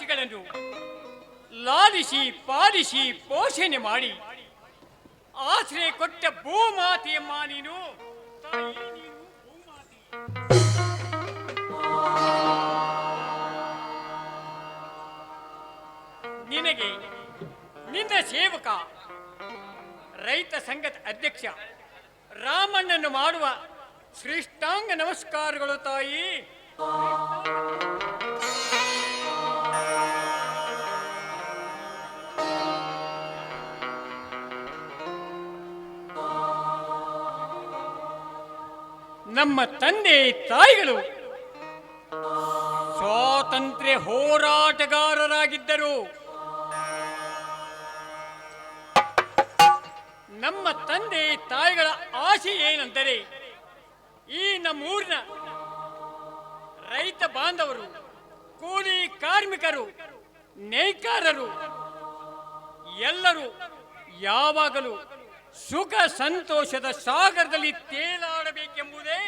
ಪ್ರಜೆಗಳನ್ನು ಲಾಲಿಸಿ ಪಾಲಿಸಿ ಪೋಷಣೆ ಮಾಡಿ ಆಶ್ರಯ ಕೊಟ್ಟ ಭೂಮಾತೆಯಮ್ಮ ನೀನು. ತಾಯಿ ನೀನು ಭೂಮಾತೆ. ನಿನಗೆ ನಿನ್ನ ಸೇವಕ ರೈತ ಸಂಘದ ಅಧ್ಯಕ್ಷ ರಾಮಣ್ಣನ್ನು ಮಾಡುವ ಶ್ರೇಷ್ಠಾಂಗ ನಮಸ್ಕಾರಗಳು ತಾಯಿ. ನಮ್ಮ ತಂದೆ ತಾಯಿಗಳು ಸ್ವಾತಂತ್ರ್ಯ ಹೋರಾಟಗಾರರಾಗಿದ್ದರು. ನಮ್ಮ ತಂದೆ ತಾಯಿಗಳ ಆಸೆ ಏನೆಂದರೆ ಈ ನಮ್ಮೂರಿನ ರೈತ ಬಾಂಧವರು, ಕೂಲಿ ಕಾರ್ಮಿಕರು, ನೇಕಾರರು ಎಲ್ಲರೂ ಯಾವಾಗಲೂ ಸುಖ ಸಂತೋಷದ ಸಾಗರದಲ್ಲಿ ತೇಲಾಡಬೇಕೆಂಬುದೇ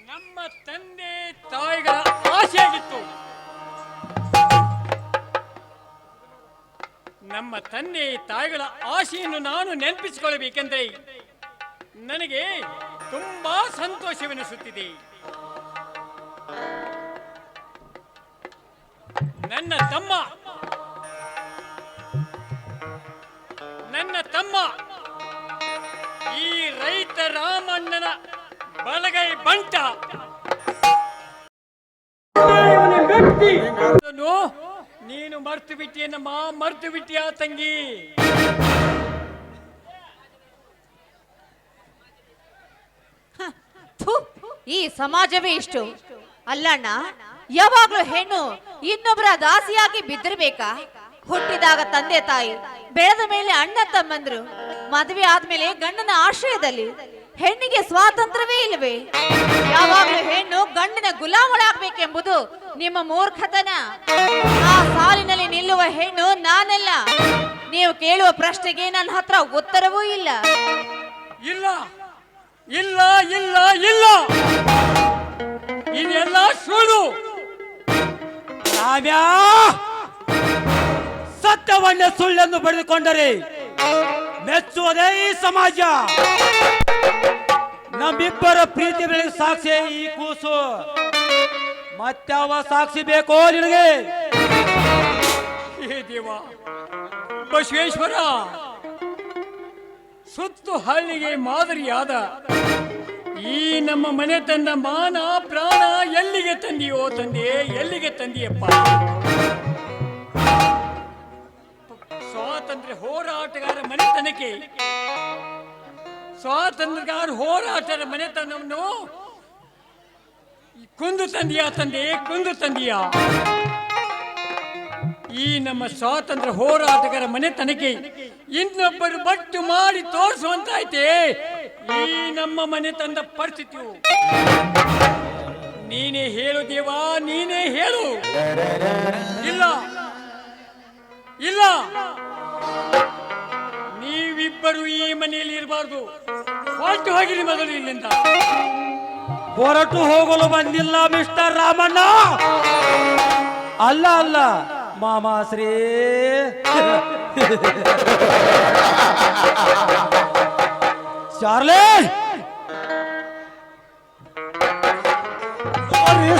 ನಮ್ಮ ತಂದೆ ತಾಯಿಗಳ ಆಸೆಯಾಗಿತ್ತು. ನಮ್ಮ ತಂದೆ ತಾಯಿಗಳ ಆಸೆಯನ್ನು ನಾನು ನೆನಪಿಸಿಕೊಳ್ಳಬೇಕೆಂದರೆ ನನಗೆ ತುಂಬಾ ಸಂತೋಷವೆನಿಸುತ್ತಿದೆ. ನನ್ನ ತಮ್ಮ ಈ ರೈತ ರಾಮಣ್ಣನ ಬಲಗೈ ಬಂಟ ನೀನು ಮರ್ತು ಬಿಟ್ಟಿಯನ್ನಮ್ಮ, ಮರ್ತು ಬಿಟ್ಟಿಯ ತಂಗಿ. ಈ ಸಮಾಜವೇ ಇಷ್ಟು ಅಲ್ಲಣ್ಣ. ಯಾವಾಗ್ಲೂ ಹೆಣ್ಣು ಇನ್ನೊಬ್ಬರ ದಾಸಿಯಾಗಿ ಬಿದ್ದಿರ್ಬೇಕಾ? ಹುಟ್ಟಿದಾಗ ತಂದೆ ತಾಯಿ, ಬೆಳೆದ ಮೇಲೆ ಅಣ್ಣ ತಮ್ಮಂದ್ರು, ಮದುವೆ ಆದ್ಮೇಲೆ ಗಂಡನ ಆಶ್ರಯದಲ್ಲಿ. ಹೆಣ್ಣಿಗೆ ಸ್ವಾತಂತ್ರ್ಯವೇ ಇಲ್ಲವೇ? ಯಾವಾಗ್ಲೂ ಹೆಣ್ಣು ಗಂಡನ ಗುಲಾಮಳಾಗ್ಬೇಕೆಂಬುದು ನಿಮ್ಮ ಮೂರ್ಖತನ. ಆ ಸಾಲಿನಲ್ಲಿ ನಿಲ್ಲುವ ಹೆಣ್ಣು ನಾನಲ್ಲ. ನೀವು ಕೇಳುವ ಪ್ರಶ್ನೆಗೆ ನನ್ನ ಹತ್ರ ಉತ್ತರವೂ ಇಲ್ಲ. ಇಲ್ಲ ಇಲ್ಲ ಇಲ್ಲ ಇಲ್ಲ, ಇದೆಲ್ಲ ಸುಳ್ಳು. ಸತ್ಯವನ್ನೇ ಸುಳ್ಳೆಂದು ಬರೆದುಕೊಂಡರೆ ಮೆಚ್ಚುವುದೇ ಈ ಸಮಾಜ. ನಮ್ಮಿಬ್ಬರ ಪ್ರೀತಿ ಬೆಳೆಗೆ ಸಾಕ್ಷಿ ಈ ಕೂಸು. ಮತ್ಯಾವ ಸಾಕ್ಷಿ ಬೇಕೋ ನಿನಗೆ? ಹೇ ದೇವ ಬಸವೇಶ್ವರ, ಸುತ್ತು ಹಳ್ಳಿಗೆ ಮಾದರಿಯಾದ ಈ ನಮ್ಮ ಮನೆ ತಂದ ಮಾನ ಪ್ರಾಣ ಎಲ್ಲಿಗೆ ತಂದಿಯೋ ತಂದೆ, ಎಲ್ಲಿಗೆ ತಂದಿಯಪ್ಪ? ಸ್ವಾತಂತ್ರ್ಯ ಹೋರಾಟಗಾರ ಮನೆತನಕ್ಕೆ, ಸ್ವಾತಂತ್ರ್ಯಗಾರ ಹೋರಾಟದ ಮನೆತನವನ್ನು ಕುಂದು ತಂದಿಯಾ ತಂದೆ, ಕುಂದು ತಂದಿಯಾ? ಈ ನಮ್ಮ ಸ್ವಾತಂತ್ರ್ಯ ಹೋರಾಟಗಾರ ಮನೆತನಕ್ಕೆ ಇನ್ನೊಬ್ಬರು ಬಟ್ಟು ಮಾಡಿ ತೋರಿಸುವಂತಾಯ್ತೆ ಈ ನಮ್ಮ ಮನೆ ತಂದ ಪರಿಸ್ಥಿತಿಯು. ನೀನೇ ಹೇಳು ದೇವಾ, ನೀನೇ ಹೇಳು. ಇಲ್ಲ ಇಲ್ಲ, ನೀವಿಬ್ಬರು ಈ ಮನೆಯಲ್ಲಿ ಇರಬಾರ್ದು. ಹೊರಟು ಹೋಗಿರಿ ಮೊದಲು ಇಲ್ಲಿಂದ. ಹೊರಟು ಹೋಗಲು ಬಂದಿಲ್ಲ ಮಿಸ್ಟರ್ ರಾಮಣ್ಣ. ಅಲ್ಲ ಅಲ್ಲ ಮಾಮಾಶ್ರೀ, ಚಾರ್ಲಿ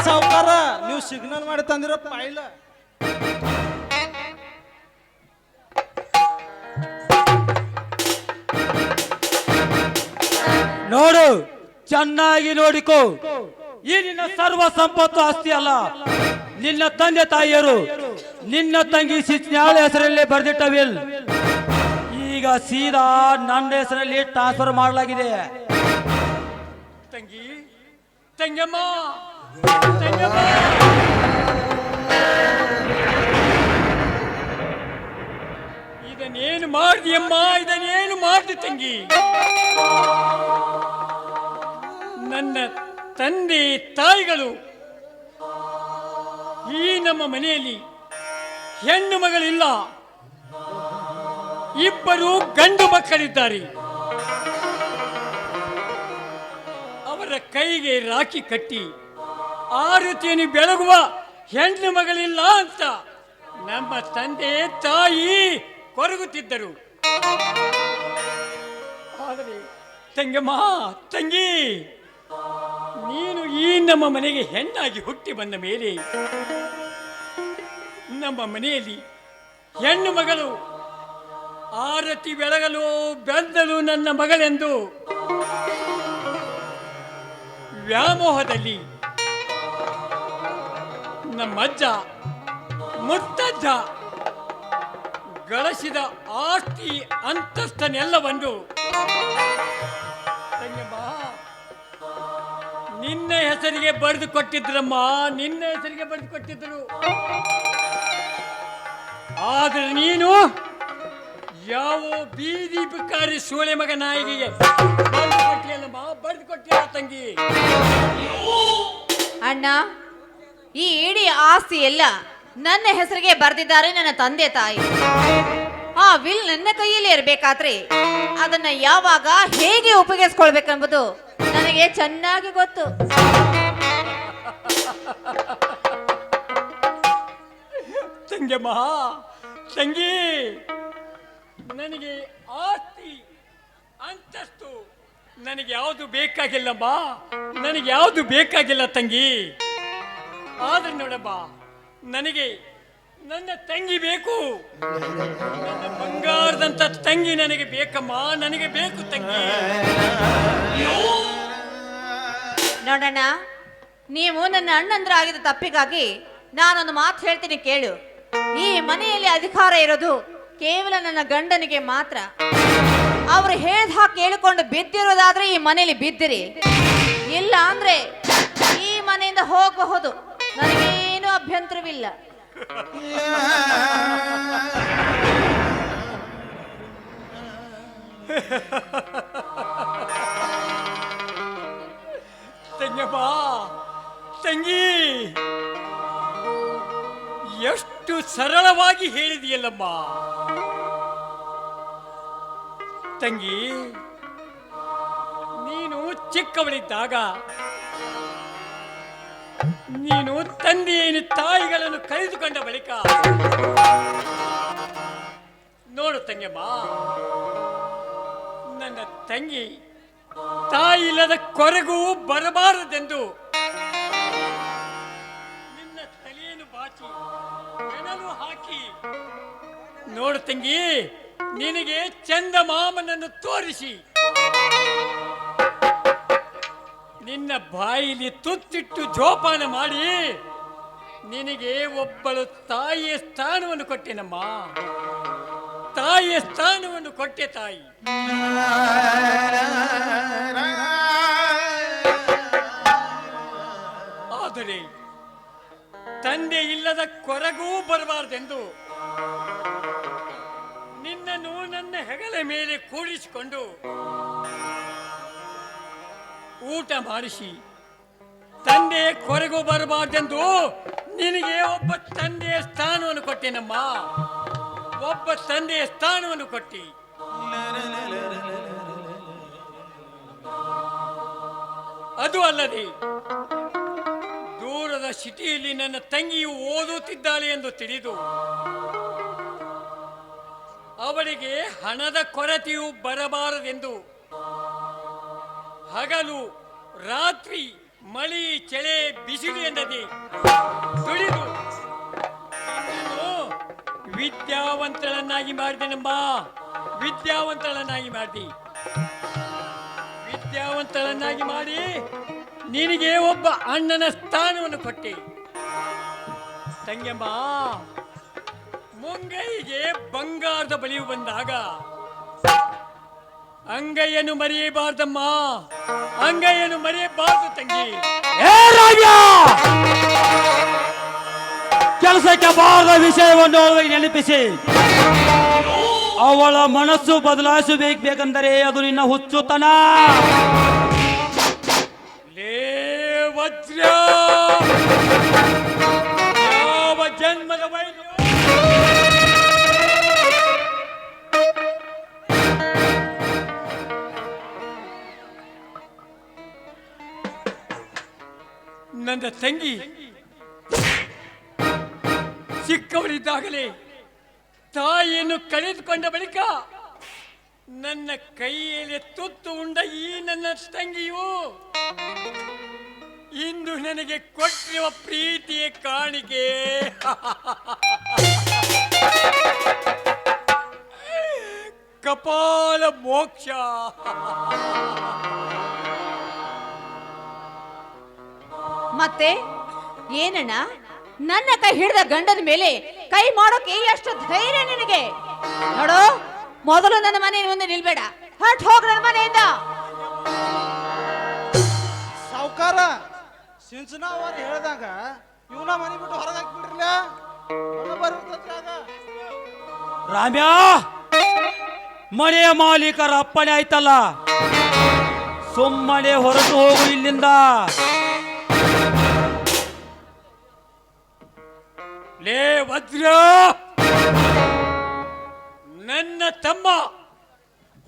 ಸಾವುಕಾರ, ನೀವು ಸಿಗ್ನಲ್ ಮಾಡಿ ತಂದಿರೋ ಪಾಯಿಲ. ನೋಡು, ಚೆನ್ನಾಗಿ ನೋಡಿಕೋ. ಈ ನಿನ್ನ ಸರ್ವ ಸಂಪತ್ತು ಆಸ್ತಿ ಅಲ್ಲ, ನಿನ್ನ ತಂದೆ ತಾಯಿಯರು ನಿನ್ನ ತಂಗಿ ಸಿಚ್ನ್ಯಾಳ ಹೆಸರಲ್ಲಿ ಬರೆದಿಟ್ಟ ವಿಲ್ ಈಗ ಸೀದಾ ನನ್ನ ಹೆಸರಲ್ಲಿ ಟ್ರಾನ್ಸ್ಫರ್ ಮಾಡಲಾಗಿದೆ. ತಂಗಿ, ತಂಗಮ್ಮ, ತಂಗಮ್ಮ, ಇದನ್ನೇನು ಮಾಡ್ದಿಯಮ್ಮ, ಇದನ್ನೇನು ಮಾಡ್ದಿ ತಂಗಿ? ನನ್ನ ತಂದೆ ತಾಯಿಗಳು ಈ ನಮ್ಮ ಮನೆಯಲ್ಲಿ ಹೆಣ್ಣು ಮಗಳಿಲ್ಲ, ಇಬ್ಬರು ಗಂಡು ಮಕ್ಕಳಿದ್ದಾರೆ. ಅವರ ಕೈಗೆ ರಾಖಿ ಕಟ್ಟಿ ಆರತಿಯನ್ನು ಬೆಳಗುವ ಹೆಣ್ಣು ಮಗಳಿಲ್ಲ ಅಂತ ನಮ್ಮ ತಂದೆ ತಾಯಿ ಕೊರಗುತ್ತಿದ್ದರು. ಆದರೆ ತಂಗಮ್ಮ, ತಂಗಿ, ನೀನು ಈ ನಮ್ಮ ಮನೆಗೆ ಹೆಣ್ಣಾಗಿ ಹುಟ್ಟಿ ಬಂದ ಮೇಲೆ ನಮ್ಮ ಮನೆಯಲ್ಲಿ ಹೆಣ್ಣು ಮಗಳು ಆರತಿ ಬೆಳಗಲು ಬೆಂದಳು ನನ್ನ ಮಗಳೆಂದು ವ್ಯಾಮೋಹದಲ್ಲಿ ನಮ್ಮಜ್ಜ ಮುತ್ತಜ್ಜ ಗಳಿಸಿದ ಆಸ್ತಿ ಅಂತಸ್ತನ್ನೆಲ್ಲವನ್ನು ತಂಗಮ್ಮ ನಿನ್ನ ಹೆಸರಿಗೆ ಬರೆದು ಕೊಟ್ಟಿದ್ರಮ್ಮ, ನಿನ್ನ ಹೆಸರಿಗೆ ಬರೆದು ಕೊಟ್ಟಿದ್ರು. ಆದ್ರೆ ನೀನು ಯಾವ ಬೀದಿ ಬಿಕಾರಿ ಸೋಳೆ ಮಗ ನಾಯಿಗೆ ಬರೆದು ಕೊಟ್ಟಿಯಲ್ಲಮ್ಮ, ಬರೆದು ಕೊಟ್ಟಿಲ್ಲ ತಂಗಿ. ಅಣ್ಣ, ಈ ಇಡೀ ಆಸ್ತಿ ಎಲ್ಲ ನನ್ನ ಹೆಸರಿಗೆ ಬರೆದಿದ್ದಾರೆ ನನ್ನ ತಂದೆ ತಾಯಿ. ಆ ವಿಲ್ ನನ್ನ ಕೈಯಲ್ಲಿ ಇರಬೇಕಾದ್ರೆ ಅದನ್ನ ಯಾವಾಗ ಹೇಗೆ ಉಪಯೋಗಿಸ್ಕೊಳ್ಬೇಕೆಂಬುದು ನನಗೆ ಚೆನ್ನಾಗಿ ಗೊತ್ತು. ತಂಗಮ್ಮ, ತಂಗಿ, ನನಗೆ ಆಸ್ತಿ ಅಂತಸ್ತು ನನಗೆ ಯಾವುದು ಬೇಕಾಗಿಲ್ಲಮ್ಮ, ನನಗೆ ಯಾವುದು ಬೇಕಾಗಿಲ್ಲ ತಂಗಿ. ಆದ್ರೆ ನೋಡಮ್ಮ, ನನಗೆ ನನ್ನ ತಂಗಿ ಬೇಕು, ನನ್ನ ಬಂಗಾರದಂತ ತಂಗಿ ನನಗೆ ಬೇಕಮ್ಮ, ನನಗೆ ಬೇಕು ತಂಗಿ. ನೋಡೋಣ, ನೀವು ನನ್ನ ಅಣ್ಣಂದ್ರ ಆಗಿದ ತಪ್ಪಿಗಾಗಿ ನಾನೊಂದು ಮಾತು ಹೇಳ್ತೀನಿ ಕೇಳು. ಈ ಮನೆಯಲ್ಲಿ ಅಧಿಕಾರ ಇರೋದು ಕೇವಲ ನನ್ನ ಗಂಡನಿಗೆ ಮಾತ್ರ. ಅವರು ಹೇಳ್ದ ಹಾಗೆ ಕೇಳಿಕೊಂಡು ಬಿದ್ದಿರೋದಾದ್ರೆ ಈ ಮನೆಯಲ್ಲಿ ಬಿದ್ದಿರಿ, ಇಲ್ಲ ಅಂದ್ರೆ ಈ ಮನೆಯಿಂದ ಹೋಗಬಹುದು, ನನಗೇನು ಅಭ್ಯಂತರವಿಲ್ಲ. ತಂಗಮ್ಮ, ತಂಗಿ, ಎಷ್ಟು ಸರಳವಾಗಿ ಹೇಳಿದೆಯಲ್ಲಮ್ಮ ತಂಗಿ. ನೀನು ಚಿಕ್ಕವಳಿದ್ದಾಗ ನೀನು ತಂದೆಯನ್ನು ತಾಯಿಗಳನ್ನು ಕಳೆದುಕೊಂಡ ಬಳಿಕ ನೋಡು ತಂಗಮ್ಮ, ನನ್ನ ತಂಗಿ ತಾಯಿ ಇಲ್ಲದ ಕೊರಗು ಬರಬಾರದೆಂದು ನಿನ್ನ ತಲೆಯನ್ನು ಬಾಚಿ ಬೆನಲು ಹಾಕಿ ನೋಡು ತಂಗಿ, ನಿನಗೆ ಚಂದ ಮಾಮನನ್ನು ತೋರಿಸಿ ನಿನ್ನ ಬಾಯಿಲಿ ತುತ್ತಿಟ್ಟು ಜೋಪಾನ ಮಾಡಿ ನಿನಗೆ ಒಬ್ಬಳು ತಾಯಿಯ ಸ್ಥಾನವನ್ನು ಕೊಟ್ಟೆನಮ್ಮ, ತಾಯಿಯ ಸ್ಥಾನವನ್ನು ಕೊಟ್ಟೆ ತಾಯಿ. ಆದರೆ ತಂದೆ ಇಲ್ಲದ ಕೊರಗೂ ಬರಬಾರದೆಂದು ನಿನ್ನನ್ನು ನನ್ನ ಹೆಗಲ ಮೇಲೆ ಕೂಡಿಸಿಕೊಂಡು ಊಟ ಮಾಡಿಸಿ ತಂದೆ ಕೊರಗೂ ಬರಬಾರ್ದೆಂದು ನಿನಗೆ ಒಬ್ಬ ತಂದೆಯ ಸ್ಥಾನವನ್ನು ಕೊಟ್ಟೆನಮ್ಮ, ಒಬ್ಬ ತಂದೆಯ ಸ್ಥಾನವನ್ನು ಕೊಟ್ಟಿ. ಅದು ಅಲ್ಲದೆ ದೂರದ ಸಿಟಿಯಲ್ಲಿ ನನ್ನ ತಂಗಿಯು ಓದುತ್ತಿದ್ದಾಳೆ ಎಂದು ತಿಳಿದು ಅವಳಿಗೆ ಹಣದ ಕೊರತೆಯು ಬರಬಾರದೆಂದು ಹಗಲು ರಾತ್ರಿ ಮಳಿ ಚಳಿ ಬಿಸಿಲು ಎಂದದೆ ದುಡಿದು ವಿದ್ಯಾವಂತಳನ್ನಾಗಿ ಮಾಡಿದೆನಮ್ಮ, ವಿದ್ಯಾವಂತಳನ್ನಾಗಿ ಮಾಡಿ ವಿದ್ಯಾವಂತಳನ್ನಾಗಿ ಮಾಡಿ ನಿನಗೆ ಒಬ್ಬ ಅಣ್ಣನ ಸ್ಥಾನವನ್ನು ಕೊಟ್ಟೆ ತಂಗಮ್ಮ. ಮುಂಗೈಗೆ ಬಂಗಾರದ ಬಳಿಯು ಬಂದಾಗ ಅಂಗೈಯನ್ನು ಮರೆಯಬಾರ್ದಮ್ಮ, ಅಂಗೈಯನ್ನು ಮರೆಯಬಾರ್ದು ತಂಗಿ. ಕೆಲಸಕ್ಕೆ ಬಾರದ ವಿಷಯವನ್ನು ಅವಳಿಗೆ ನೆನಪಿಸಿ ಅವಳ ಮನಸ್ಸು ಬದಲಾಯಿಸಬೇಕೆಂದರೆ ಅದು ನಿನ್ನ ಹುಚ್ಚುತನ. ಲೇ ವಜ್ರ, ಯಾವ ಜನ್ಮದ ವೈದ್ಯ ನನ್ನ ತಂಗಿ ಚಿಕ್ಕವಳಿದ್ದಾಗಲೇ ತಾಯಿಯನ್ನು ಕಳೆದುಕೊಂಡ ಬಳಿಕ ನನ್ನ ಕೈಯಲ್ಲಿ ತುತ್ತು ಉಂಡ ಈ ನನ್ನ ತಂಗಿಯು ಇಂದು ನನಗೆ ಕೊಟ್ಟಿರುವ ಪ್ರೀತಿಯ ಕಾಣಿಕೆ. ಕಪಾಲ ಮೋಕ್ಷ. ಮತ್ತೆ ಏನಣ್ಣ, ನನ್ನ ಕೈ ಹಿಡಿದ ಗಂಡನ ಮೇಲೆ ಕೈ ಮಾಡೋಕೆ ಎಷ್ಟು ಧೈರ್ಯ ನಿನಗೆ? ನೋಡು, ಮೊದಲು ನನ್ನ ಮನೆ ಮುಂದೆ ನಿಲ್ಬೇಡ, ಹೊರಟು ಹೋಗ ನನ್ನ ಮನೆಯಿಂದ. ಸಾವುಕಾರ ಸಿಂಚನ ಅವ್ರು ಹೇಳ್ದಂಗ ಇವನ ಮನೆ ಬಿಟ್ಟು ಹೊರಗೆ ಹಾಕ್ಬಿಡ್ರಲ್ಲ. ರಾಮ್ಯ, ಮನೆಯ ಮಾಲೀಕರ ಅಪ್ಪಣೆ ಆಯ್ತಲ್ಲ, ಸುಮ್ಮನೆ ಹೊರಟು ಹೋಗು ಇಲ್ಲಿಂದ. ಲೇ ವಜ್ರ, ನನ್ನ ತಮ್ಮ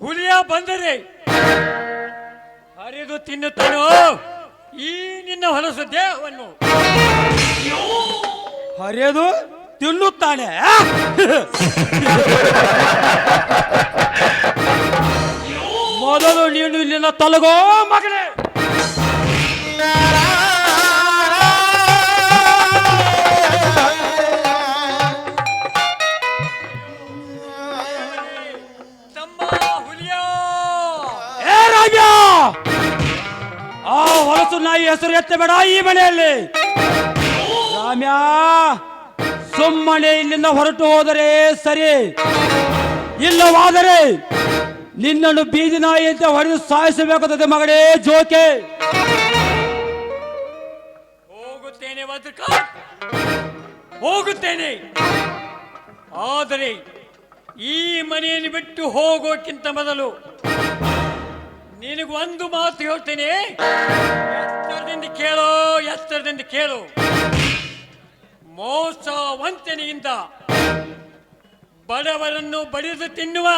ಹುಲಿಯ ಬಂದರೆ ಹರಿದು ತಿನ್ನುತ್ತಾನೋ ಈ ನಿನ್ನ ಹೊಲಸು ದೇಹವನ್ನು? ಹರಿಯದು ತಿನ್ನುತ್ತಾನೆ. ಮೊದಲು ನೀನು ಇಲ್ಲಿಂದ ತೊಲಗೋ ಮಗನೇ. ಆ ಹೊಲಸು ನಾಯಿ ಹೆಸರು ಎತ್ತಬೇಡ ಈ ಮನೆಯಲ್ಲಿ. ರಾಮ್ಯ, ಸುಮ್ಮನೆ ಇಲ್ಲಿಂದ ಹೊರಟು ಹೋದರೆ ಸರಿ, ಇಲ್ಲವಾದರೆ ನಿನ್ನನ್ನು ಬೀದಿ ನಾಯಿ ಅಂತ ಹೊಡೆದು ಸಾಯಿಸಬೇಕಾಗುತ್ತದೆ ಮಗಳೇ ಜೋಕೆ. ಹೋಗುತ್ತೇನೆ ವಜ್ರಕ, ಹೋಗುತ್ತೇನೆ. ಆದರೆ ಈ ಮನೆಯನ್ನು ಬಿಟ್ಟು ಹೋಗೋಕ್ಕಿಂತ ಮೊದಲು ನಿನಗೊಂದು ಮಾತು ಹೇಳ್ತೇನೆ. ಎತ್ತರದಿಂದ ಕೇಳೋ, ಎತ್ತರದಿಂದ ಕೇಳು. ಮೋಸ ವಂಚನೆಯಿಂದ ಬಡವರನ್ನು ಬಡಿದು ತಿನ್ನುವ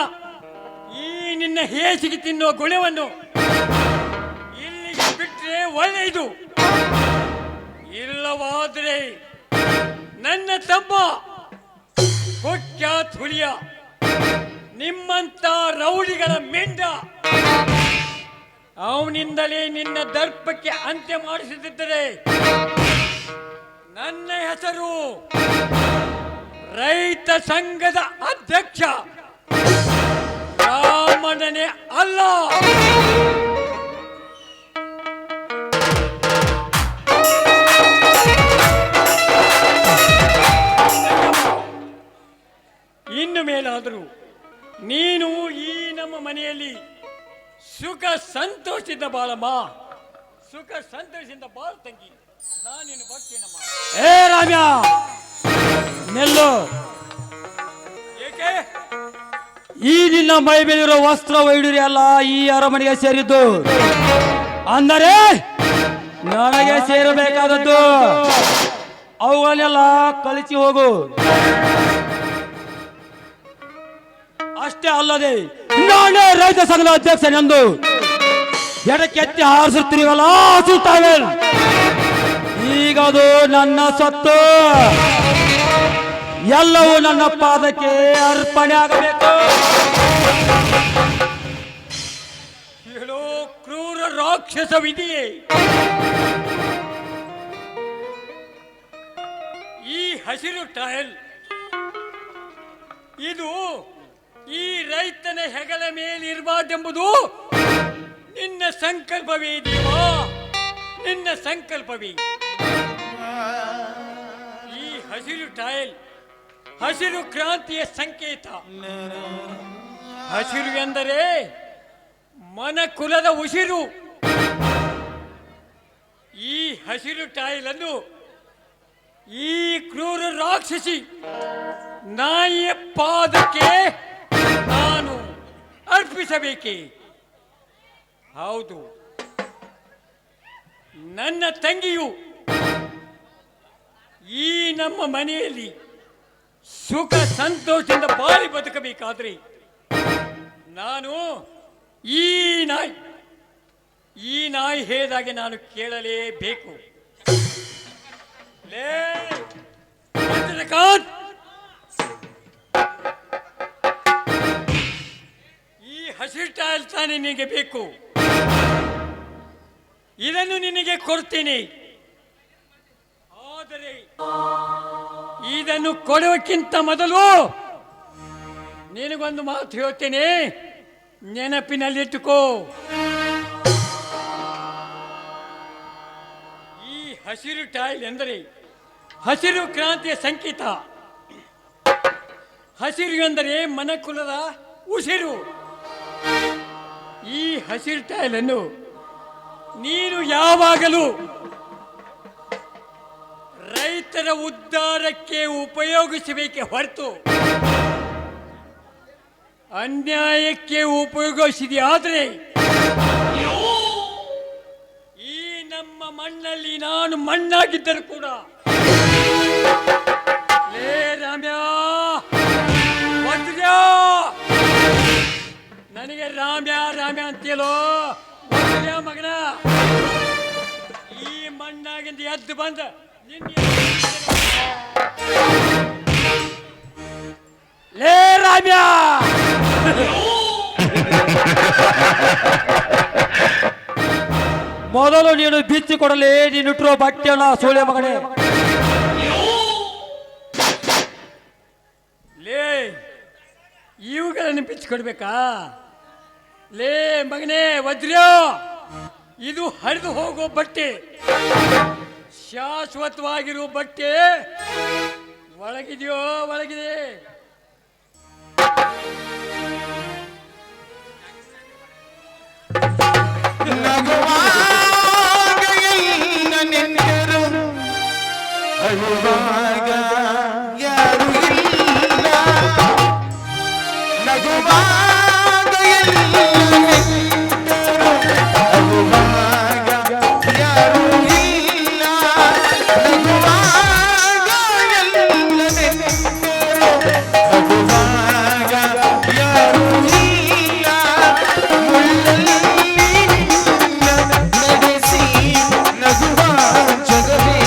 ಈ ನಿನ್ನ ಹೇಸಿಗೆ ತಿನ್ನುವ ಗುಣವನ್ನು ಇಲ್ಲಿಗೆ ಬಿಟ್ಟರೆ ಒಳ್ಳೆಯದು. ಇಲ್ಲವಾದರೆ ನನ್ನ ತಮ್ಮ ಕುಖ್ಯಾತ ಹುಲಿಯ ನಿಮ್ಮಂತ ರೌಡಿಗಳ ಮೆಂಡ ಅವನಿಂದಲೇ ನಿನ್ನ ದರ್ಪಕ್ಕೆ ಅಂತ್ಯ ಮಾಡಿಸುತ್ತಿದ್ದರೆ ನನ್ನ ಹೆಸರು ರೈತ ಸಂಘದ ಅಧ್ಯಕ್ಷ ರಾಮಣ್ಣನೇ ಅಲ್ಲ. ಇನ್ನು ಮೇಲಾದರೂ ನೀನು ಈ ನಮ್ಮ ಮನೆಯಲ್ಲಿ ಸುಖ ಸಂತೋಷದಿಂದ ಬಾಳಮ್ಮ, ಸುಖ ಸಂತೋಷದಿಂದ ಬಾಳ ತಂಗಿ. ನಾನೇನು ಬರ್ತೀನಮ್ಮ. ಏ ರಾಮ್ಯ, ನೆಲ್ಲು. ಏಕೆ? ಈ ನಿನ್ನ ಮೈ ಮೇಲಿರೋ ವಸ್ತ್ರ ವೈಡೂರ್ಯ ಅಲ್ಲ ಈ ಅರಮನೆಗೆ ಸೇರಿದ್ದು, ಅಂದರೆ ನನಗೆ ಸೇರಬೇಕಾದದ್ದು. ಅವುಗಳನ್ನೆಲ್ಲ ಕಳಿಸಿ ಹೋಗು. ಅಷ್ಟೇ ಅಲ್ಲದೆ ನಾನೇ ರೈತ ಸಂಘದ ಅಧ್ಯಕ್ಷನೆಂದು ಎಡಕ್ಕೆತ್ತಿ ಹಾರಿಸುತ್ತೀವಲ್ಲ ಸುತ್ತಾವೆ. ಈಗ ಅದು ನನ್ನ ಸತ್ತು, ಎಲ್ಲವೂ ನನ್ನ ಪಾದಕ್ಕೆ ಅರ್ಪಣೆ ಆಗಬೇಕು. ಹೇಳೋ ಕ್ರೂರ ರಾಕ್ಷಸ ವಿಧಿಯೇ, ಈ ಹಸಿರು ಟೈಲ್ ಇದು ಈ ರೈತನ ಹೆಗಲ ಮೇಲಿರಬಾರ್ದೆಂಬುದು ನಿನ್ನ ಸಂಕಲ್ಪವೇ ಇದೆಯಾ? ನಿನ್ನ ಸಂಕಲ್ಪವೇ? ಈ ಹಸಿರು ಟೈಲ್ ಹಸಿರು ಕ್ರಾಂತಿಯ ಸಂಕೇತ. ಹಸಿರು ಎಂದರೆ ಮನಕುಲದ ಉಸಿರು. ಈ ಹಸಿರು ಟೈಲ್ ಅನ್ನು ಈ ಕ್ರೂರ ರಾಕ್ಷಸಿ ನಾಯಿಯ ಪಾದಕ್ಕೆ ನಾನು ಅರ್ಪಿಸಬೇಕೆ? ಹೌದು, ನನ್ನ ತಂಗಿಯು ಈ ನಮ್ಮ ಮನೆಯಲ್ಲಿ ಸುಖ ಸಂತೋಷದಿಂದ ಬಾಳಿ ಬದುಕಬೇಕಾದ್ರೆ ನಾನು ಈ ನಾಯಿ ಹೇಳಿದಾಗೆ ನಾನು ಕೇಳಲೇಬೇಕು. ಲೇ ಚಂದ್ರಕಾಂತ್, ರಾಜಸ್ಥಾನಿ ನಿನಗೆ ಬೇಕು, ಇದನ್ನು ನಿನಗೆ ಕೊಡ್ತೀನಿ. ಆದರೆ ಇದನ್ನು ಕೊಡುವಕ್ಕಿಂತ ಮೊದಲು ನಿನಗೊಂದು ಮಾತು ಹೇಳ್ತೀನಿ, ನೆನಪಿನಲ್ಲಿಟ್ಟುಕೋ. ಈ ಹಸಿರು ಟೈಲ್ ಎಂದರೆ ಹಸಿರು ಕ್ರಾಂತಿಯ ಸಂಕೇತ. ಹಸಿರು ಎಂದರೆ ಮನಕುಲದ ಉಸಿರು. ಈ ಹಸಿರು ಟೈಲನ್ನು ನೀನು ಯಾವಾಗಲೂ ರೈತರ ಉದ್ಧಾರಕ್ಕೆ ಉಪಯೋಗಿಸಬೇಕೆ ಹೊರತು ಅನ್ಯಾಯಕ್ಕೆ ಉಪಯೋಗಿಸಿದೆಯಾದರೆ ಈ ನಮ್ಮ ಮಣ್ಣಲ್ಲಿ ನಾನು ಮಣ್ಣಾಗಿದ್ದರೂ ಕೂಡ ಲೇ ರಾಮ್ಯ, ವಜ್ರ, ನನಗೆ ರಾಮ್ಯ ರಾಮ್ಯ ಅಂತೇಳೋ ವಜ್ರ ಮಗನ, ಈ ಮಣ್ಣಾಗಿಂದ ಎದ್ದು ಬಂದ ಲೇ ರಾಮ್ಯ, ಮೊದಲು ನೀನು ಬಿಚ್ಚಿ ಕೊಡಲಿ ನೀನಿಟ್ಟಿರೋ ಬಟ್ಟೆನ ಸೋಳೆ ಮಗನೇ. ಲೇ ಇವುಗಳನ್ನು ಬಿಚ್ಚಿಕೊಡ್ಬೇಕಾ? ಲೇ ಮಗನೇ ವಜ್ರ, ಇದು ಹರಿದು ಹೋಗೋ ಬಟ್ಟೆ, ಶಾಶ್ವತವಾಗಿರುವ ಬಟ್ಟೆ. ಒಳಗಿದೆಯೋ? ಒಳಗಿದೆ. ಅಳುವಾಗ ಯಾರು ಇಲ್ಲ, ನಗುವಾಗ ಅಳುವಾಗ ಯಾರು ಇಲ್ಲ, ನಗುವಾಗ ನಗುವಾಗ ಯಾರು ಇಲ್ಲ, ನಡೆಸಿ ನಗುವ ಜಗವೇ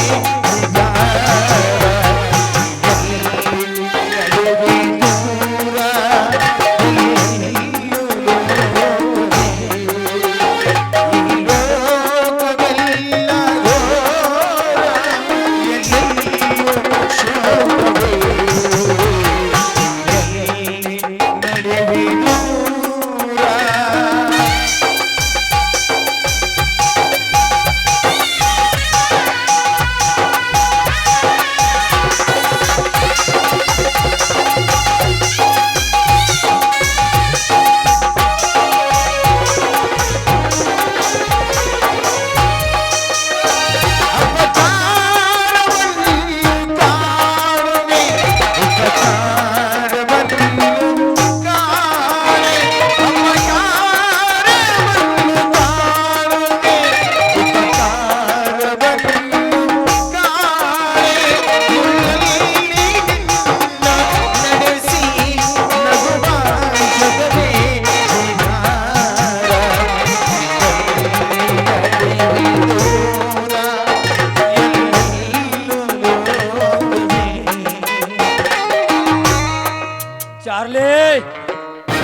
ಚಾರ್ಲಿ,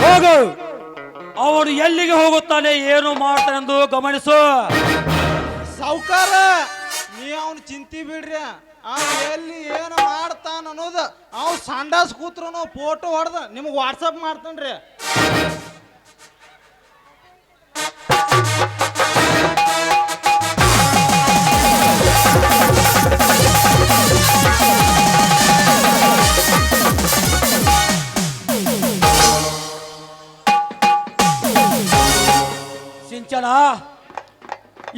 ಹೋಗು. ಅವನು ಎಲ್ಲಿಗೆ ಹೋಗುತ್ತಾನೆ, ಏನು ಮಾಡ್ತಾನೆಂದು ಗಮನಿಸು. ಸಾವುಕಾರ, ನೀ ಅವನು ಚಿಂತಿ ಬಿಡ್ರಿ. ಎಲ್ಲಿ ಏನು ಮಾಡ್ತಾನ ಅನ್ನೋದು ಅವ್ ಸಂಡಾಸ್ ಕೂತ್ರು ಫೋಟೋ ಹೊಡೆದ ನಿಮ್ಗೆ ವಾಟ್ಸಪ್ ಮಾಡ್ತಾನ್ರಿ. ಸಿಂಚನ,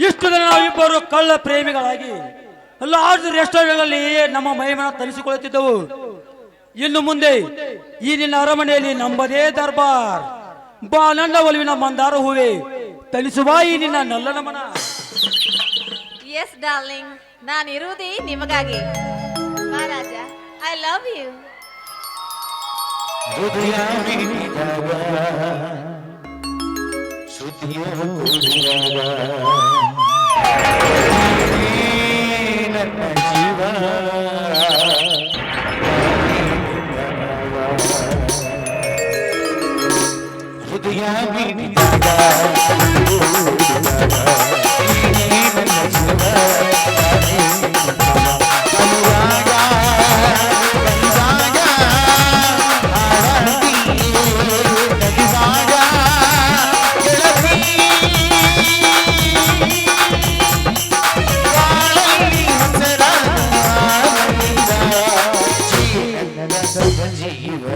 ಇಷ್ಟು ದಿನ ನಾವಿಬ್ಬರು ಕಳ್ಳ ಪ್ರೇಮಿಗಳಾಗಿ ಲಾಡ್ಜ್ ರೆಸ್ಟೋರೆಂಟ್ಗಳಲ್ಲಿ ನಮ್ಮ ಮಹಿಮನ ತರಿಸಿಕೊಳ್ಳುತ್ತಿದ್ದೆವು. ಇನ್ನು ಮುಂದೆ ಈ ನಿನ್ನ ಅರಮನೆಯಲ್ಲಿ ನಂಬದೇ ದರ್ಬಾರ್. ಬಾ ನನ್ನ ಒಲವಿನ ಮಂದಾರ ಹೂವೆ, ತಲಿಸುವ ಈ ನಿನ್ನ ನಲ್ಲನ ಮನ. ಎಸ್ ಡಾರ್ಲಿಂಗ್, ನಾನಿರುವುದೇ ನಿಮಗಾಗಿ. ಮಹಾರಾಜ, ಐ ಲವ್ ಯು. ಹೃದಯ ಮಿಡಿದಾಗ ಶ್ರುತಿಯ ಕೂಡಿದಾಗ ನನ್ನ ಜೀವ ಹೃದಯ ಮಿಡಿದಾಗ ನೀನೇ ನನ್ನ ಜೀವ ನಾನೇ ನಿನ್ನ ಅನುರಾಗ ಬಂದಾಗ ಆರತಿ ನಗಿವಾಗ ಗೆಳತಿ ಬಾಳಲ್ಲಿ ಹಸರಾದ ಆನಂದ ಜೀವನದ ಜೀವನ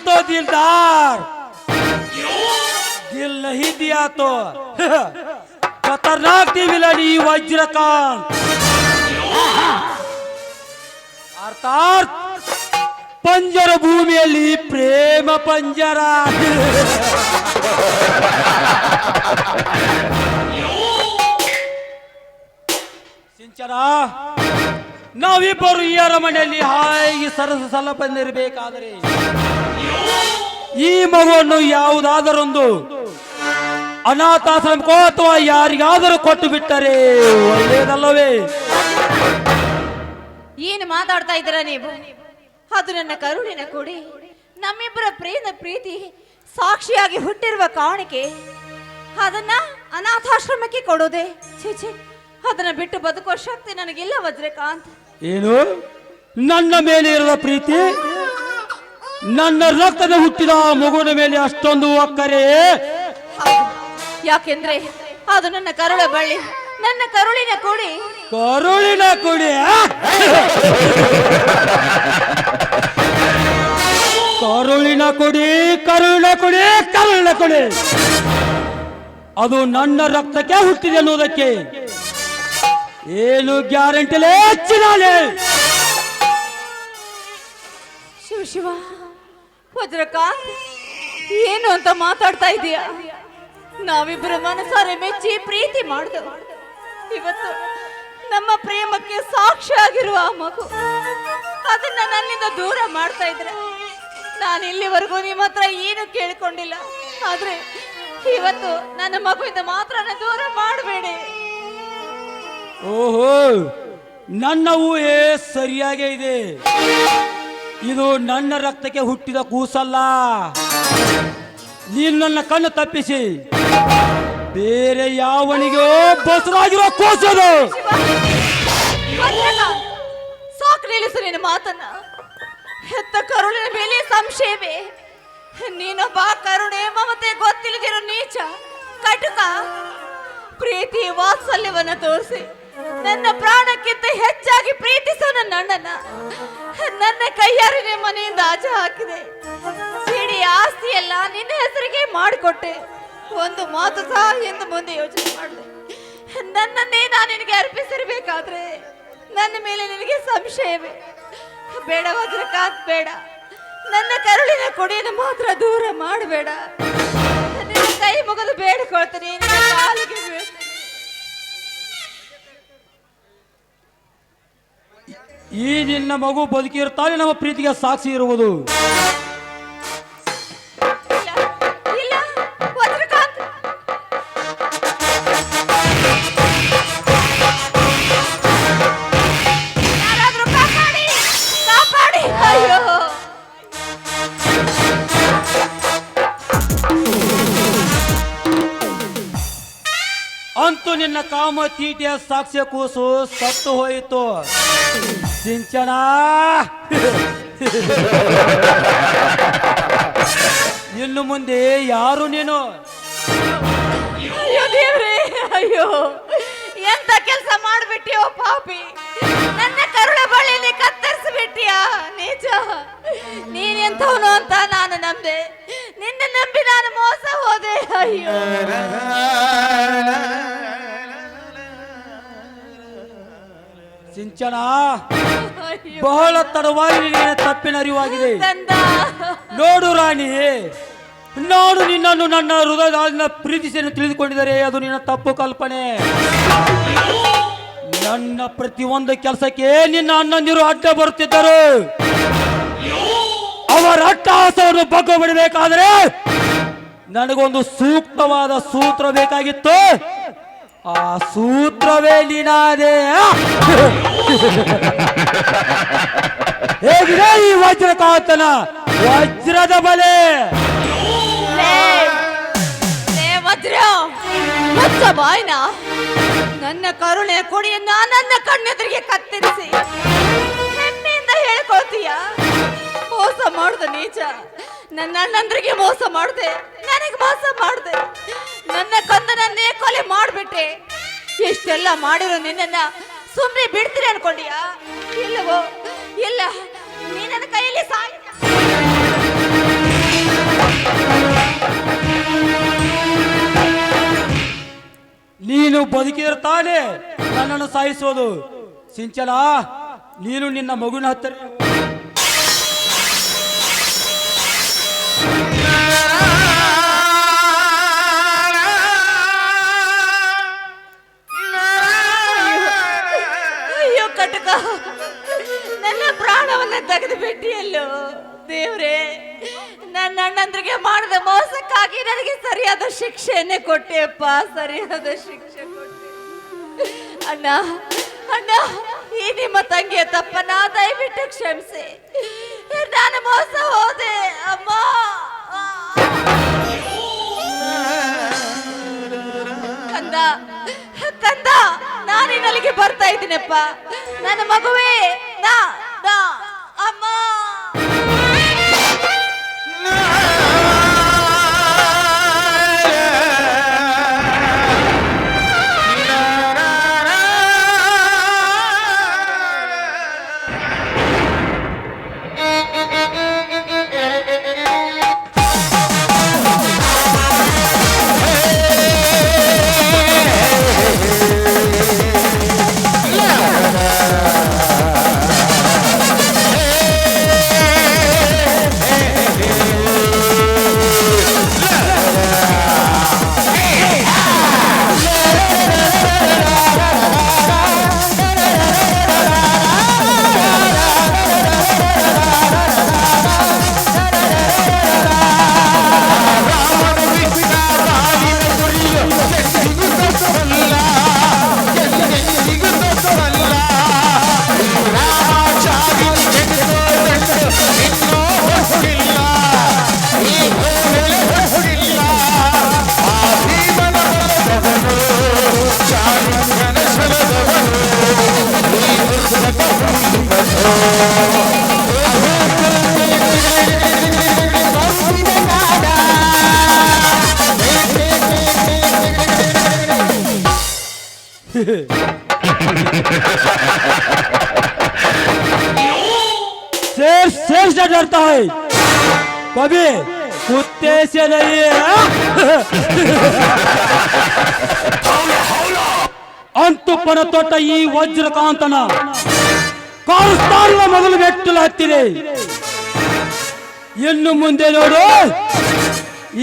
तो दिलदार, दिल नहीं दिया तो खतरनाक थी विलनी वज्रकांत अर्थात पंजर भूमिಯಲ್ಲಿ ಪ್ರೇಮ ಪಂಜರ. ಸಿಂಚನ, ನಾವಿಬ್ಬರು ಈ ಅರಮನೆಯಲ್ಲಿ ಹಾಗೆ ಸರಸ ಸಲ ಬಂದಿರಬೇಕಾದರೆ ಈ ಮಗುವನ್ನು ಯಾವುದಾದರೊಂದು ಅನಾಥಾಶ್ರಮಕ್ಕೋ ಅಥವಾ ಯಾರಿಗಾದರೂ ಕೊಟ್ಟು ಬಿಟ್ಟರೆ ಒಳ್ಳೆಯದಲ್ಲವೇ? ಏನು ಮಾತಾಡ್ತಾ ಇದ್ದೀರಾ ನೀವು? ಅದು ನನ್ನ ಕರುಳಿನ ಕೊಡಿ, ನಮ್ಮಿಬ್ಬರ ಪ್ರೀತಿ ಸಾಕ್ಷಿಯಾಗಿ ಹುಟ್ಟಿರುವ ಕಾಣಿಕೆ. ಅದನ್ನ ಅನಾಥಾಶ್ರಮಕ್ಕೆ ಕೊಡೋದೆ? ಛೀ, ಅದನ್ನ ಬಿಟ್ಟು ಬದುಕುವ ಶಕ್ತಿ ನನಗಿಲ್ಲ ವಜ್ರಕಾಂತ್. ಏನು ನನ್ನ ಮೇಲೆ ಇರುವ ಪ್ರೀತಿ, ನನ್ನ ರಕ್ತದ ಹುಟ್ಟಿದ ಮಗುವಿನ ಮೇಲೆ ಅಷ್ಟೊಂದು ಅಕ್ಕರೆ? ಹೌದು. ಯಾಕೆಂದ್ರೆ ಅದು ನನ್ನ ಕರುಳ ಬಳ್ಳಿ, ನನ್ನ ಕರುಳಿನ ಕೂಡಿ. ಕರುಳಿನ ಕುಡಿ ಕರುಳಿನ ಕುಡಿ ಕರುಳಿನ ಕುಡಿ ಕರುಳಿನ ಕುಡಿ ಅದು ನನ್ನ ರಕ್ತಕ್ಕೆ ಹುಟ್ಟಿದೆ ಅನ್ನೋದಕ್ಕೆ ಏನು ಗ್ಯಾರಂಟಿಲೇ ಚಿನಾಲೆ? ಶಿವ ಶಿವ, ವಜ್ರಕಾಂತ್ ಏನು ಅಂತ ಮಾತಾಡ್ತಾ ಇದೀಯಾ? ನಾವಿಬ್ಬರು ಮನಸಾರೆ ಮೆಚ್ಚಿ ಪ್ರೀತಿ ಮಾಡಿದೆವು. ಇವತ್ತು ನಮ್ಮ ಪ್ರೇಮಕ್ಕೆ ಸಾಕ್ಷಿಯಾಗಿರುವ ಆ ಮಗು ಅದನ್ನ ನನ್ನಿಂದ ದೂರ ಮಾಡ್ತಾ ಇದ್ರೆ, ನಾನು ಇಲ್ಲಿವರೆಗೂ ನಿಮ್ಮ ಹತ್ರ ಏನು ಕೇಳಿಕೊಂಡಿಲ್ಲ. ಆದ್ರೆ ಇವತ್ತು ನನ್ನ ಮಗುವಿಂದ ಮಾತ್ರ ದೂರ ಮಾಡಬೇಡಿ. ಓಹೋ, ನನ್ನ ಊಹೆ ಸರಿಯಾಗೇ ಇದೆ. ಇದು ನನ್ನ ರಕ್ತಕ್ಕೆ ಹುಟ್ಟಿದ ಕೂಸಲ್ಲ. ನೀನು ನನ್ನ ಕಣ್ಣು ತಪ್ಪಿಸಿ ಬೇರೆ ಯಾವನಿಗೋ ಬಸರಾಗಿರೋ ಕೂಸದು. ಸಾಕು, ನಿಲ್ಲಿಸು ನಿನ್ನ ಮಾತನ್ನ. ಹೆತ್ತ ಕರುಳಿನ ಮೇಲೆ ಸಂಶಯವೇ? ನೀನೊಬ್ಬ ಕರುಣೆ ಮಮತೆ ಗೊತ್ತಿಲ್ಲದಿರೋ ನೀಚ ಕಟುಕ. ಪ್ರೀತಿ ವಾತ್ಸಲ್ಯವನ್ನ ತೋರಿಸಿ ನನ್ನ ಪ್ರಾಣಕ್ಕಿಂತ ಹೆಚ್ಚಾಗಿ ಪ್ರೀತಿಸೋ ನನ್ನ ಅಣ್ಣನ ನನ್ನ ಕೈಯಾರಿನ ಮನೆಯಿಂದ ಆಚೆ ಹಾಕಿದೆ. ಸಿಡಿ ಆಸ್ತಿ ಎಲ್ಲ ನಿನ್ನ ಹೆಸರಿಗೆ ಮಾಡಿಕೊಟ್ಟೆ. ಒಂದು ಮಾತು ಸಹ ಎಂದು ಮುಂದೆ ಯೋಚನೆ ಮಾಡಿದೆ. ನನ್ನನ್ನೇ ನಾನು ನಿನಗೆ ಅರ್ಪಿಸಿರ್ಬೇಕಾದ್ರೆ ನನ್ನ ಮೇಲೆ ನಿನಗೆ ಸಂಶಯವೇ? ಬೇಡ ವಜ್ರಕಾಂತ್, ಬೇಡ. ನನ್ನ ಕರುಳಿನ ಕೊಡೆಯನ್ನು ಮಾತ್ರ ದೂರ ಮಾಡಬೇಡ. ನಿನ್ನ ಕೈ ಮುಗಿದು ಬೇಡಿಕೊಳ್ತೀನಿ, ನಿನ್ನ ಕಾಲಿಗೆ ಬೀಳ್ತೀನಿ. ಈ ನಿನ್ನ ಮಗು ಬದುಕಿರ್ತಾನೆ ನಮ್ಮ ಪ್ರೀತಿಗೆ ಸಾಕ್ಷಿ ಇರುವುದು. ಇಲ್ಲ, ವಜ್ರಕಾಂತ್. ಯಾರಾದ್ರೂ ಕಾಪಾಡಿ, ಕಾಪಾಡಿ. ಅಯ್ಯೋ, ಅಂತೂ ನಿನ್ನ ಕಾಮ ತೀಟಿಯ ಸಾಕ್ಷ್ಯ ಕೂಸು ಸತ್ತು ಹೋಯಿತು. ಸಿಂಚನ, ಇನ್ನು ಮುಂದೆ ಯಾರು ನೀನು? ಅಯ್ಯೋ ದೇವ್ರೇ, ಅಯ್ಯೋ ಎಂತ ಕೆಲಸ ಮಾಡ್ಬಿಟ್ಟಿಯೋ ಪಾಪಿ. ನನ್ನ ಕರುಳ ಬಳ್ಳಿಯಲ್ಲಿ ಕತ್ತರಿಸಿಬಿಟ್ಟಿಯಾ? ನಿಜ, ನೀನೆಂಥವನು ಅಂತ ನಾನು ನಂಬೆ. ನಿನ್ನ ನಂಬಿ ನಾನು ಮೋಸ ಹೋದೆ. ಅಯ್ಯೋ ಸಿಂಚನ, ಬಹಳ ತಡವಾಗಿ ನಿನಗೆ ತಪ್ಪಿನ ಅರಿವಾಗಿದೆ. ಕಂದ, ನೋಡು ರಾಣಿ, ನಾನು ನಿನ್ನನ್ನು ನನ್ನ ಹೃದಯದ ಪ್ರೀತಿಸಿಯನ್ನು ತಿಳಿದುಕೊಂಡಿದರೆ ಅದು ನಿನ್ನ ತಪ್ಪು ಕಲ್ಪನೆ. ನನ್ನ ಪ್ರತಿಯೊಂದು ಕೆಲಸಕ್ಕೆ ನಿನ್ನ ಅಣ್ಣಂದಿರು ಅಡ್ಡ ಬರುತ್ತಿದ್ದರು. ಅವರ ಅಟ್ಟಹಾಸವನ್ನು ಬಗ್ಗು ಬಿಡಬೇಕಾದ್ರೆ ನನಗೊಂದು ಸೂಕ್ತವಾದ ಸೂತ್ರ ಬೇಕಾಗಿತ್ತು. ಆ ಸೂತ್ರವೇ ನೀನಾದೆ. ಹೇಗಿದೆ ಈ ವಜ್ರಕಾಂತನ ವಜ್ರದ ಬಲೆ? ವಜ್ರ ಮುಚ್ಚ ಬಾಯ್ನ. ನನ್ನ ಕರುಣೆಯ ಕೊಡಿಯನ್ನ ನನ್ನ ಕಣ್ಣೆದುರಿಗೆ ಕತ್ತರಿಸಿ ಹೆಮ್ಮೆಯಿಂದ ಹೇಳ್ಕೊಳ್ತೀಯ? ಮೋಸ ಮಾಡುದ ನೀಚ. ನನ್ನ ಅಣ್ಣಂದ್ರಿಗೆ ಮೋಸ ಮಾಡಿದೆ, ನನಗೆ ಮೋಸ ಮಾಡಿದೆ. ನನ್ನ ಕಂದನನ್ನೇ ಕೊಲೆ ಮಾಡ್ಬಿಟ್ಟೆ. ಇಷ್ಟೆಲ್ಲ ಮಾಡಿರೋ ನಿನ್ನನ್ನ ಸುಮ್ಮನೆ ಬಿಡ್ತೀನಿ ಅನ್ಕೊಂಡಿಯಾ? ಇಲ್ಲವೋ ಇಲ್ಲ, ನೀ ನನ್ನ ಕೈಯಲ್ಲಿ ಸಾಯಿ. ನೀನು ಬದುಕಿರ್ತಾನೆ ನನ್ನನ್ನು ಸಾಯಿಸೋದು. ಸಿಂಚನ, ನೀನು ನಿನ್ನ ಮಗುವಿನ ಹತ್ತಿರ ಅಯ್ಯೋ ಕಟಕ, ನನ್ನ ಪ್ರಾಣವನ್ನ ತೆಗೆದು ಬಿಟ್ಟಿಯಲ್ಲೋ ದೇವ್ರೇ. ನನ್ನ ಅಣ್ಣಂದ್ರಿಗೆ ಮಾಡಿದ ಮೋಸಕ್ಕಾಗಿ ನನಗೆ ಸರಿಯಾದ ಶಿಕ್ಷೆಯನ್ನೇ ಕೊಟ್ಟೆಯಪ್ಪ, ಸರಿಯಾದ ಶಿಕ್ಷೆ ಕೊಟ್ಟೆ. ಅಣ್ಣ, ಅಣ್ಣ, ಈ ನಿಮ್ಮ ತಂಗಿಯ ತಪ್ಪನ್ನ ದಯವಿಟ್ಟು ಕ್ಷಮಿಸಿ. ನಾನು ಮೋಸ ಹೋದೆ ಅಮ್ಮ. ಕಂದ, ಕಂದ, ನಾನಿನ್ನ ಬರ್ತಾ ಇದ್ದೀನಪ್ಪ. ನನ್ನ ಮಗುವೇ ನಾ ನಾ ಅಮ್ಮ. शेर से डरता है, कभी कुत्ते से नहीं है। ಅಂತುಪ್ಪನ ತೊಟ್ಟ ಈ ವಜ್ರಕಾಂತನ ಕಾರುಸ್ಥಾನದ ಮೊದಲು ಮೆಟ್ಟಲು ಹತ್ತಿದೆ. ಇನ್ನು ಮುಂದೆ ನೋಡು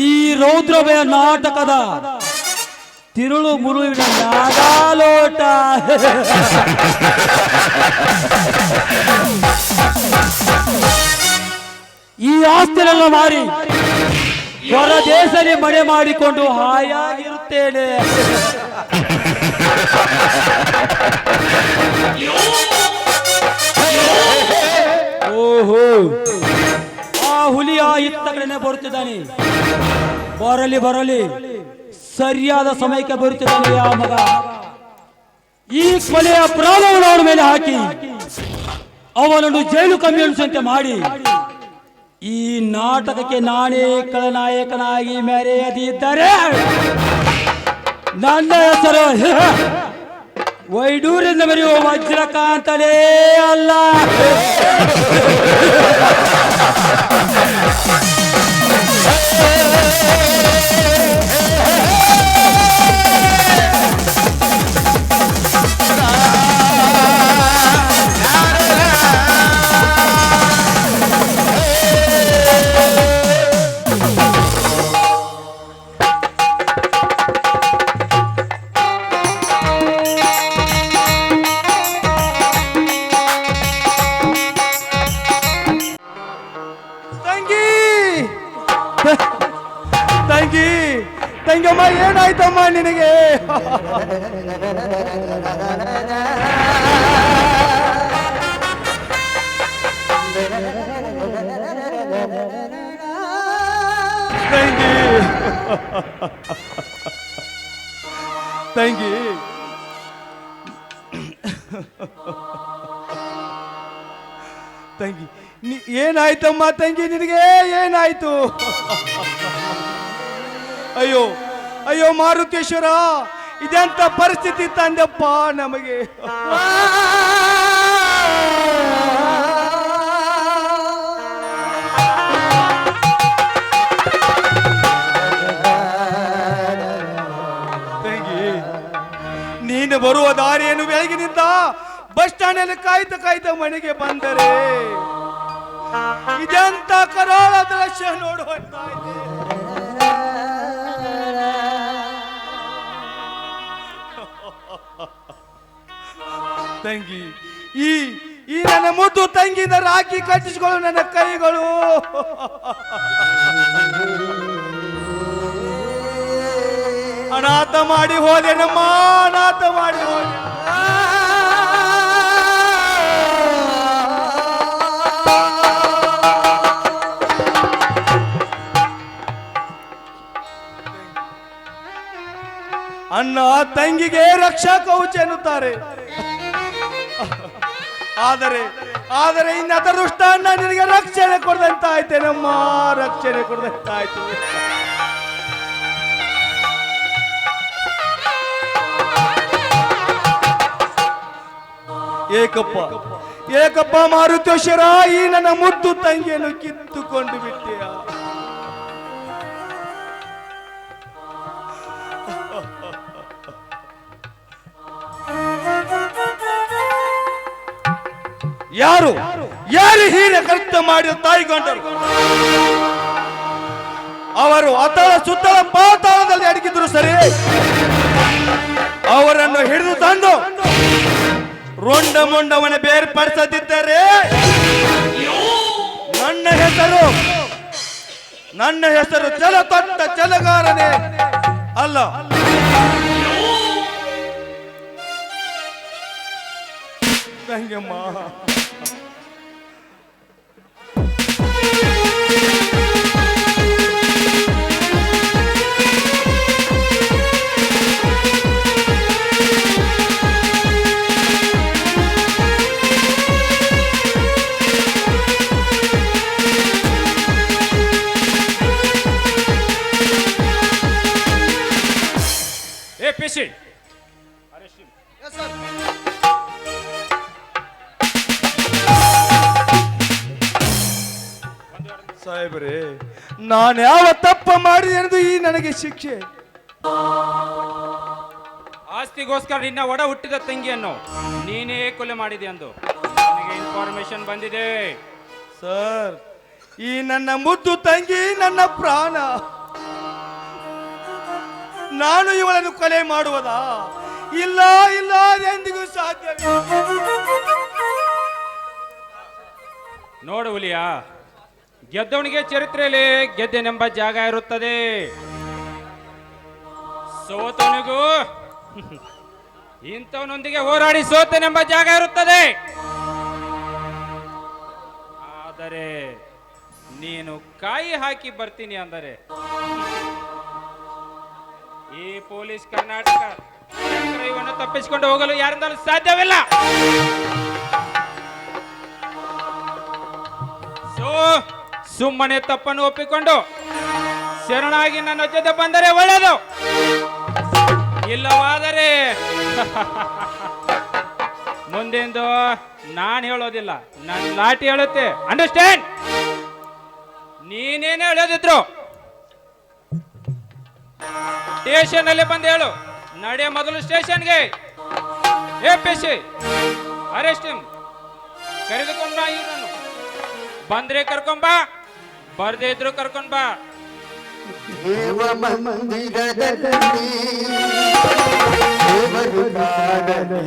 ಈ ರೌದ್ರಭಯ ನಾಟಕದ ತಿರುಳು ಮುರುಳಿನ ನಾಗಾಲೋಟ. ಈ ಆಸ್ತಿಯನ್ನೆಲ್ಲ ಮಾರಿ ಹೊರ ದೇಶದಲ್ಲಿ ಮನೆ ಮಾಡಿಕೊಂಡು ಹಾಯಾಗಿರುತ್ತೇನೆ. ಓಹೋ, ಆ ಹುಲಿಯ ಇತ್ತ ಕಡೆನೆ ಬರುತ್ತಿದ್ದಾನೆ. ಬರಲಿ ಬರಲಿ, ಸರಿಯಾದ ಸಮಯಕ್ಕೆ ಬರುತ್ತಿದ್ದಾನೆ ಆ ಮಗ. ಈ ಕೊಲೆಯ ಪ್ರಾಣವನ್ನು ಅವನ ಮೇಲೆ ಹಾಕಿ ಅವನನ್ನು ಜೈಲು ಕಮ್ಮಿಯನ್ಸಂತೆ ಮಾಡಿ ಈ ನಾಟಕಕ್ಕೆ ನಾನೇ ಖಳನಾಯಕನಾಗಿ ಮೆರೆಯದಿದ್ದರೆ ನನ್ನ ಹೆಸರು ವೈಡೂರಿಂದ ಮೆರೆಯುವ ವಜ್ರಕಾಂತನೇ ಅಲ್ಲ. ತಂಗಮ್ಮ, ಏನಾಯ್ತಮ್ಮ ನಿನಗೆ? ತಂಗಿ ತಂಗಿ ತಂಗಿ ಏನಾಯ್ತಮ್ಮ ತಂಗಿ, ನಿನಗೆ ಏನಾಯ್ತು? ಅಯ್ಯೋ ಅಯ್ಯೋ ಮಾರುತೇಶ್ವರ, ಇದೆಂತ ಪರಿಸ್ಥಿತಿ ತಂದೆಪ್ಪ ನಮಗೆ. ತಂಗಿ, ನೀನು ಬರುವ ದಾರಿಯನ್ನು ಬೆಳಗಿನಿಂದ ಬಸ್ ಸ್ಟ್ಯಾಂಡ್ ಕಾಯ್ತಾ ಮನೆಗೆ ಬಂದರೆ ಇದೆಂತ ಕರಾಳ ದೃಶ್ಯ ನೋಡುವಂತ ಇದೆ. ತಂಗಿ, ಈ ನನ್ನ ಮುದ್ದು ತಂಗಿಯಿಂದ ರಾಖಿ ಕಟ್ಟಿಸಿಕೊಳ್ಳು ನನ್ನ ಕೈಗಳು. ಅನಾಥ ಮಾಡಿ ಹೋದೆ ನಮ್ಮ, ಅನಾಥ ಮಾಡಿ ಹೋದೆ. ಅಣ್ಣ ತಂಗಿಗೆ ರಕ್ಷಾ ಕವಚ ಎನ್ನುತ್ತಾರೆ. ಆದರೆ ಆದರೆ ಇನ್ನ ಅದೃಷ್ಟ ನಿನಗೆ ರಕ್ಷಣೆ ಕೊಡ್ದಂತಾಯ್ತೇನಮ್ಮ, ರಕ್ಷಣೆ ಕೊಡ್ದಂತಾಯ್ತು. ಏಕಪ್ಪ ಮಾರುತೇಶ್ವರ, ಈ ನನ್ನ ಮುದ್ದು ತಂಗಿಯನ್ನು ಕಿತ್ತುಕೊಂಡು ಬಿಟ್ಟೆಯ. ಯಾರು ಯಾರು ಹೀಗೆ ಕೃತ್ಯ ಮಾಡಿದ ತಾಯಿಗೊಂಡರು? ಅವರು ಅತಳ ಸುತ್ತಲ ಪಾತಾಳದಲ್ಲಿ ಅಡಗಿದ್ರು ಸರಿ, ಅವರನ್ನು ಹಿಡಿದು ತಂದು ರುಂಡ ಮುಂಡವನ ಬೇರ್ಪಡಿಸದಿದ್ದರೆ ನನ್ನ ಹೆಸರು ಜಲ ತೊಟ್ಟ ಜಲಗಾರನೇ ಅಲ್ಲ. ತಂಗಮ್ಮ, patient. ಸಾಹೇಬ್ರೆ, ನಾನು ಯಾವ ತಪ್ಪ ಮಾಡಿದೆ ಎಂದು ಈ ನನಗೆ ಶಿಕ್ಷೆ? ಆಸ್ತಿಗೋಸ್ಕರ ನಿನ್ನ ಒಡ ಹುಟ್ಟಿದ ತಂಗಿಯನ್ನು ನೀನೇ ಕೊಲೆ ಮಾಡಿದೆ ಎಂದು ನನಗೆ ಇನ್ಫಾರ್ಮೇಶನ್ ಬಂದಿದೆ. ಸರ್, ಈ ನನ್ನ ಮುದ್ದು ತಂಗಿ ನನ್ನ ಪ್ರಾಣ, ನಾನು ಇವಳನ್ನು ಕೊಲೆ ಮಾಡುವುದಾ? ಇಲ್ಲ ಇಲ್ಲ, ಎಂದಿಗೂ ಸಾಧ್ಯವಿಲ್ಲ. ನೋಡು ಹುಲಿಯಾ, ಗೆದ್ದವನಿಗೆ ಚರಿತ್ರೆಯಲ್ಲಿ ಗೆದ್ದೆನೆಂಬ ಜಾಗ ಇರುತ್ತದೆ, ಸೋತವನಿಗೂ ಇಂಥವನೊಂದಿಗೆ ಹೋರಾಡಿ ಸೋತನೆಂಬ ಜಾಗ ಇರುತ್ತದೆ. ಆದರೆ ನೀನು ಕಾಯಿ ಹಾಕಿ ಬರ್ತೀನಿ ಅಂದರೆ ಈ ಪೊಲೀಸ್ ಕರ್ನಾಟಕ ಇವನು ತಪ್ಪಿಸಿಕೊಂಡು ಹೋಗಲು ಯಾರಿಂದಲೂ ಸಾಧ್ಯವಿಲ್ಲ. ಸುಮ್ಮನೆ ತಪ್ಪನ್ನು ಒಪ್ಪಿಕೊಂಡು ಶರಣಾಗಿ ನನ್ನ ಜೊತೆ ಬಂದರೆ ಒಳ್ಳೆಯದು, ಇಲ್ಲವಾದರೆ ಮುಂದೆಂದು ನಾನು ಹೇಳೋದಿಲ್ಲ, ನನ್ನ ಲಾಠಿ ಹೇಳುತ್ತೆ. ಅಂಡರ್ಸ್ಟ್ಯಾಂಡ್? ನೀನೇನೇ ಹೇಳೋದಿದ್ರು ಸ್ಟೇಷನ್ ಅಲ್ಲಿ ಬಂದು ಹೇಳು. ನಡೆ ಮೊದಲು ಸ್ಟೇಷನ್ಗೆ. APC ಅರೆಸ್ಟ್ ಕರೆದುಕೊಂಡ್ ಬಾ ಇವ್ರನ್ನು. ಬಂದ್ರೆ ಕರ್ಕೊಂಡ್ ಬಾ, ಬರ್ದೇ ಇದ್ರು ಕರ್ಕೊಂಡ್ ಬಾ. ದೇವ ಮಂದಿರದಲ್ಲಿ ದೇವರು ಕಾಣಲಿ.